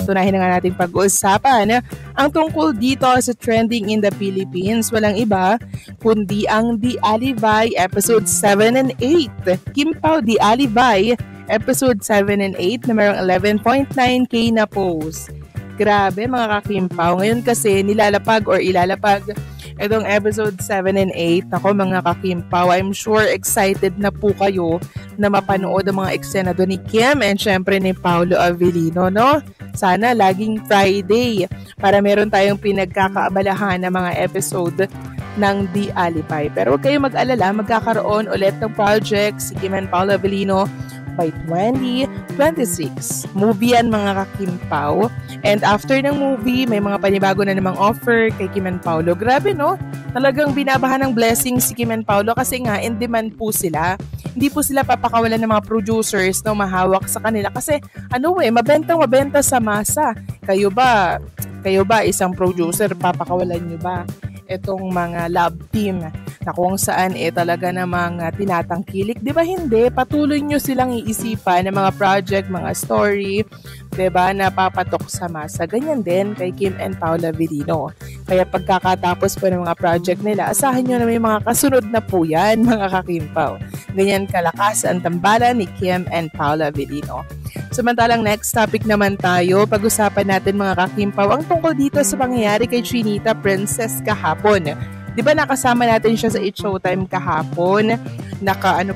at unahin na nga nating pag-uusapan ang tungkol dito sa trending in the Philippines. Walang iba kundi ang The Alibay Episode 7 and 8. Kim Pao The Alibay Episode 7 and 8 na mayroong 11.9k na post. Grabe mga kakimpaw. Ngayon kasi nilalapag or ilalapag itong episode 7 and 8. Ako mga kakimpaw, I'm sure excited na po kayo na mapanood ang mga eksena doon ni Kim and syempre ni Paolo Avellino, no? Sana laging Friday para meron tayong pinagkakaabalahan na mga episode ng The Alibay. Pero huwag kayong mag-alala, magkakaroon ulit ng project si Kim and Paolo Avellino by 2026. Movie yan mga kakimpaw. And after ng movie, may mga panibago na namang offer kay Kim and Paolo. Grabe no? Talagang binabahan ng blessing si Kim and Paolo kasi nga in demand po sila. Hindi po sila papakawalan ng mga producers na mahawak sa kanila kasi mabenta sa masa. Kayo ba isang producer, papakawalan nyo ba itong mga lab team na kung saan talaga namang tinatangkilik? Di ba hindi? Patuloy nyo silang iisipan ng mga project, mga story, di ba, na papatok sa masa. Ganyan din kay Kim and Paolo Avellino. Kaya pagkakatapos po ng mga project nila, asahan nyo na may mga kasunod na po yan, mga kakimpaw. Ganyan kalakas ang tambalan ni Kim and Paolo Avellino. Samantalang next topic naman tayo, pag-usapan natin mga kakimpaw ang tungkol dito sa pangyayari kay Chinita Princess kahapon. Di ba nakasama natin siya sa It's Showtime kahapon? Naka-white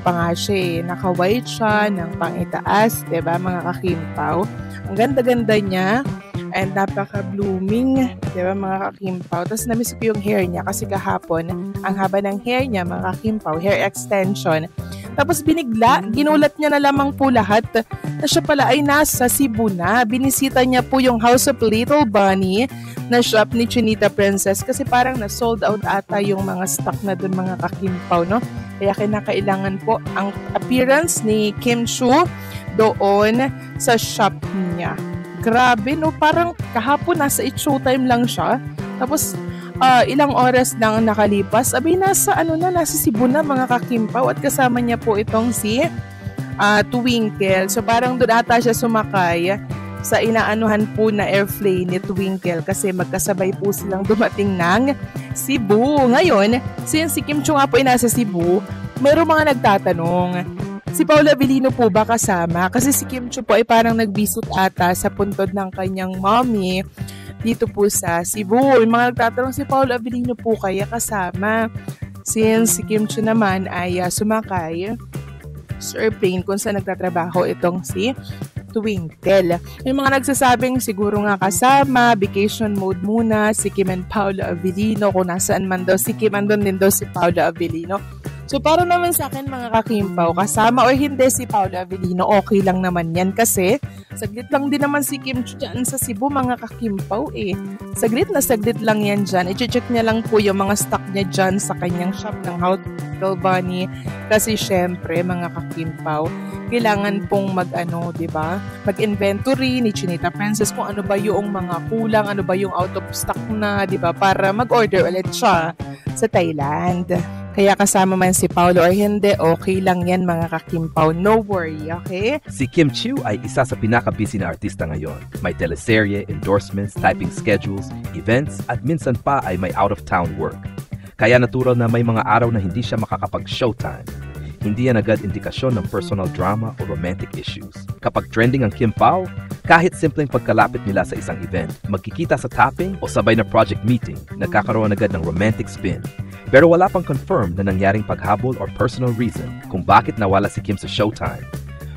siya ng pangitaas, di ba mga kakimpaw? Ang ganda-ganda niya and napaka-blooming, di ba mga kakimpaw? Tapos namiss ko yung hair niya kasi kahapon, ang haba ng hair niya mga kakimpaw, hair extension. Tapos binigla, ginulat niya na lamang po lahat na siya pala ay nasa Cebu na. Binisita niya po yung House of Little Bunny na shop ni Chinita Princess kasi parang na-sold out ata yung mga stock na dun mga kakimpaw, no? Kaya kinakailangan po ang appearance ni Kim Chu doon sa shop niya. Grabe, no? Parang kahapon nasa It's Showtime lang siya. Tapos ilang oras nang nakalipas, nasa Cebu na mga kakimpaw at kasama niya po itong si Twinkle. So parang doon ata siya sumakay sa inaanuhan po na airplane ni Twinkle kasi magkasabay po silang dumating ng Cebu. Ngayon, since si Kim Chu nga po ay nasa Cebu, mayroong mga nagtatanong, si Paolo Avellino po ba kasama? Kasi si Kim Chu po ay parang nag-visit ata sa puntod ng kanyang mommy dito po sa Cebu. Yung mga nagtatanong, si Paolo Avellino po kaya kasama? Since si Kim Chu naman ay sumakay sa airplane kung saan nagtatrabaho itong si Twinkle. Yung mga nagsasabing siguro nga kasama, vacation mode muna si Kim and Paolo Avellino. Kung nasaan man daw si Kim, andun din daw si Paolo Avellino. So para naman sa akin mga kakimpaw, kasama o hindi si Paolo Avellino, okay lang naman yan kasi saglit lang din naman si Kim dyan sa Cebu mga kakimpaw Saglit lang yan dyan. I-check niya lang po yung mga stock niya dyan sa kanyang shop ng House of Bunny kasi syempre mga kakimpaw, kailangan pong diba? Mag-inventory ni Chinita Princess kung ano ba yung mga kulang, ano ba yung out of stock na, diba? Para mag-order ulit siya sa Thailand. Kaya kasama man si Paolo or hindi, okay lang yan mga kakimpaw. No worry, okay? Si Kim Chu ay isa sa pinaka-busy na artista ngayon. May teleserye, endorsements, typing schedules, events, at minsan pa ay may out-of-town work. Kaya natural na may mga araw na hindi siya makakapag-showtime. Hindi yan agad indikasyon ng personal drama o romantic issues. Kapag trending ang Kim Pao, kahit simpleng pagkalapit nila sa isang event, magkikita sa tapping o sabay na project meeting, nagkakaroon agad ng romantic spin. Pero wala pang confirm na nangyaring paghabol or personal reason kung bakit nawala si Kim sa showtime.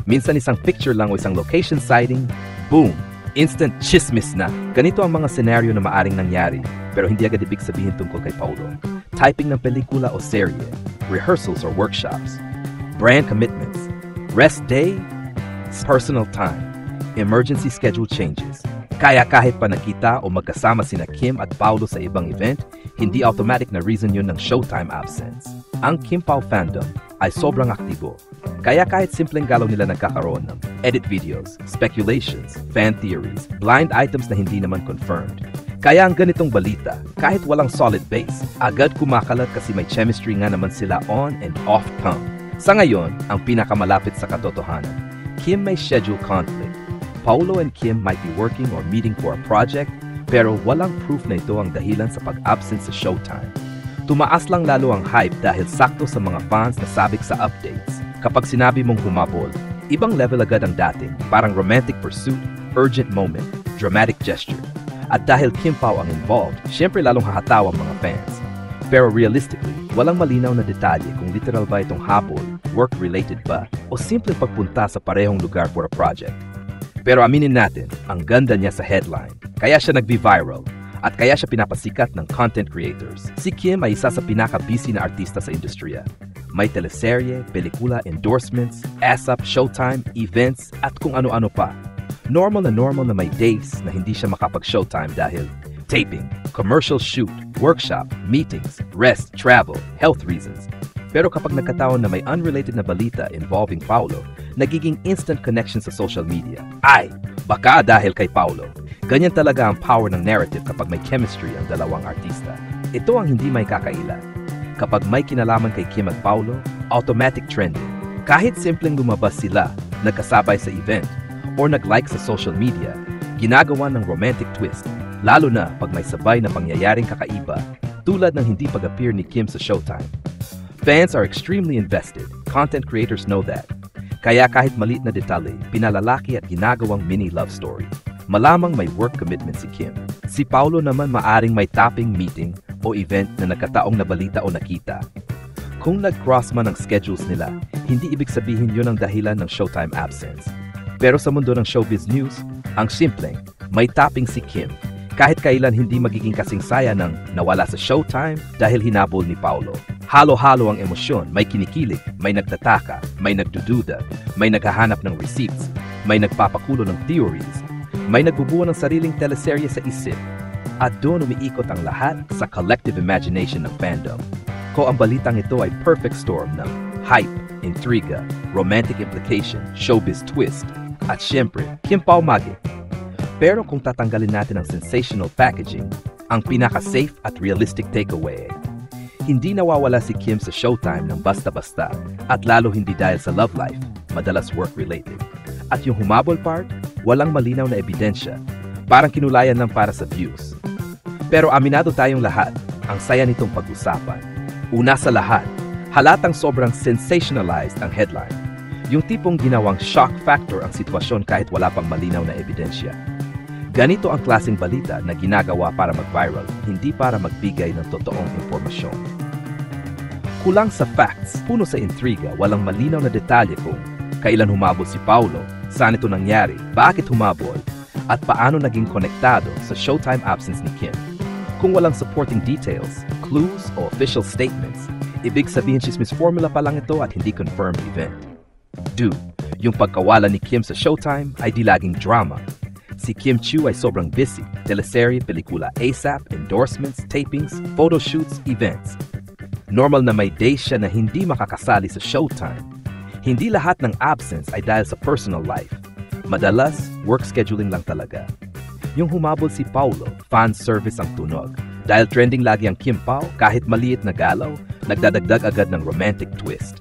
Minsan isang picture lang o isang location sighting, boom! Instant chismis na. Ganito ang mga senaryo na maaring nangyari, pero hindi agad ibig sabihin tungkol kay Paolo. Typing ng pelikula o serye, rehearsals or workshops, brand commitments, rest day, personal time, emergency schedule changes. Kaya kahit pa nakita o magkasama sina Kim at Paolo sa ibang event, hindi automatic na reason yun ng showtime absence. Ang Kim Pao fandom ay sobrang aktibo. Kaya kahit simpleng galaw nila nagkakaroon ng edit videos, speculations, fan theories, blind items na hindi naman confirmed. Kaya ang ganitong balita, kahit walang solid base, agad kumakalat kasi may chemistry nga naman sila on and off cam. Sa ngayon, ang pinakamalapit sa katotohanan, Kim may schedule conflict, Paolo and Kim might be working or meeting for a project, pero walang proof na ito ang dahilan sa pag-absent sa showtime. Tumaas lang lalo ang hype dahil sakto sa mga fans na sabik sa updates. Kapag sinabi mong humabol, ibang level agad ang dating, parang romantic pursuit, urgent moment, dramatic gesture. At dahil Kim Pao ang involved, syempre lalong hahataw ang mga fans. Pero realistically, walang malinaw na detalye kung literal ba itong habol, work-related ba, o simple pagpunta sa parehong lugar for a project. Pero aminin natin, ang ganda niya sa headline, kaya siya nag-viral, at kaya siya pinapasikat ng content creators. Si Kim ay isa sa pinaka-busy na artista sa industriya. May teleserye, pelikula, endorsements, ASAP, showtime, events, at kung ano-ano pa. Normal na may days na hindi siya makapag-showtime dahil taping, commercial shoot, workshop, meetings, rest, travel, health reasons. Pero kapag nagkataon na may unrelated na balita involving Paolo, nagiging instant connection sa social media. Ay, baka dahil kay Paolo. Ganyan talaga ang power ng narrative kapag may chemistry ang dalawang artista. Ito ang hindi may kakaila. Kapag may kinalaman kay Kim at Paolo, automatic trending. Kahit simpleng lumabas sila, nagkasabay sa event, or nag-like sa social media, ginagawa ng romantic twist, lalo na pag may sabay na pangyayaring kakaiba, tulad ng hindi pag-appear ni Kim sa showtime. Fans are extremely invested. Content creators know that. Kaya kahit maliit na detalye, pinalalaki at ginagawang mini love story. Malamang may work commitment si Kim. Si Paolo naman maaring may tapping meeting o event na nagkataong nabalita o nakita. Kung nag-cross man ang schedules nila, hindi ibig sabihin yun ang dahilan ng showtime absence. Pero sa mundo ng showbiz news, ang simpleng, may tapping si Kim. Kahit kailan hindi magiging kasing saya ng nawala sa showtime dahil hinabol ni Paolo. Halo-halo ang emosyon, may kinikilig, may nagtataka, may nagdududa, may naghahanap ng receipts, may nagpapakulo ng theories, may nagbubuo ng sariling teleserye sa isip, at doon umiikot ang lahat sa collective imagination ng fandom. Kung ang balitang ito ay perfect storm ng hype, intriga, romantic implication, showbiz twist, at syempre, Kim Pao Magic. Pero kung tatanggalin natin ang sensational packaging, ang pinaka-safe at realistic takeaway, hindi nawawala si Kim sa showtime ng basta-basta at lalo hindi dahil sa love life, madalas work-related. At yung humabol part, walang malinaw na ebidensya, parang kinulayan lang para sa views. Pero aminado tayong lahat, ang saya nitong pag-usapan. Una sa lahat, halatang sobrang sensationalized ang headline. Yung tipong ginawang shock factor ang sitwasyon kahit wala pang malinaw na ebidensya. Ganito ang klaseng balita na ginagawa para mag-viral, hindi para magbigay ng totoong impormasyon. Kulang sa facts, puno sa intriga, walang malinaw na detalye kung kailan humabol si Paolo, saan ito nangyari, bakit humabol, at paano naging konektado sa showtime absence ni Kim. Kung walang supporting details, clues, o official statements, ibig sabihin chismis formula pa lang ito at hindi confirmed event. Yung pagkawala ni Kim sa showtime ay di laging drama. Si Kim Chiu ay sobrang busy, teleserye, pelikula, ASAP, endorsements, tapings, photoshoots, events. Normal na may days siya na hindi makakasali sa showtime. Hindi lahat ng absence ay dahil sa personal life. Madalas, work scheduling lang talaga. Yung humabol si Paolo, fan service ang tunog. Dahil trending lagi ang Kim Pao, kahit maliit na galaw, nagdadagdag agad ng romantic twist.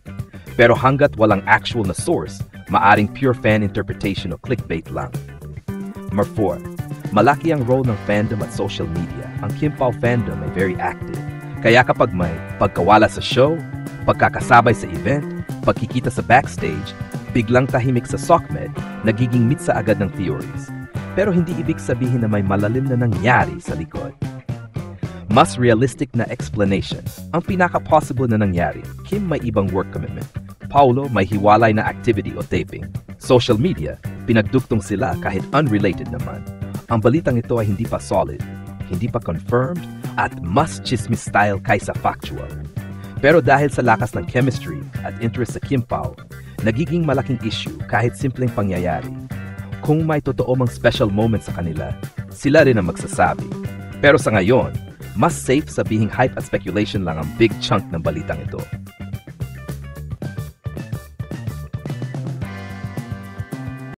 Pero hanggat walang actual na source, maaring pure fan interpretation o clickbait lang. Number 4. Malaki ang role ng fandom at social media. Ang Kim Pao fandom ay very active. Kaya kapag may pagkawala sa show, pagkakasabay sa event, pagkikita sa backstage, biglang tahimik sa SOCMED, nagiging mitsa agad ng theories. Pero hindi ibig sabihin na may malalim na nangyari sa likod. Mas realistic na explanation. Ang pinaka-possible na nangyari, Kim may ibang work commitment. Paolo may hiwalay na activity o taping. Social media, pinagduktong sila kahit unrelated naman. Ang balitang ito ay hindi pa solid, hindi pa confirmed, at mas chismis style kaysa factual. Pero dahil sa lakas ng chemistry at interest sa Kim Pao, nagiging malaking issue kahit simpleng pangyayari. Kung may totoo mang special moment sa kanila, sila rin ang magsasabi. Pero sa ngayon, mas safe sabihing hype at speculation lang ang big chunk ng balitang ito.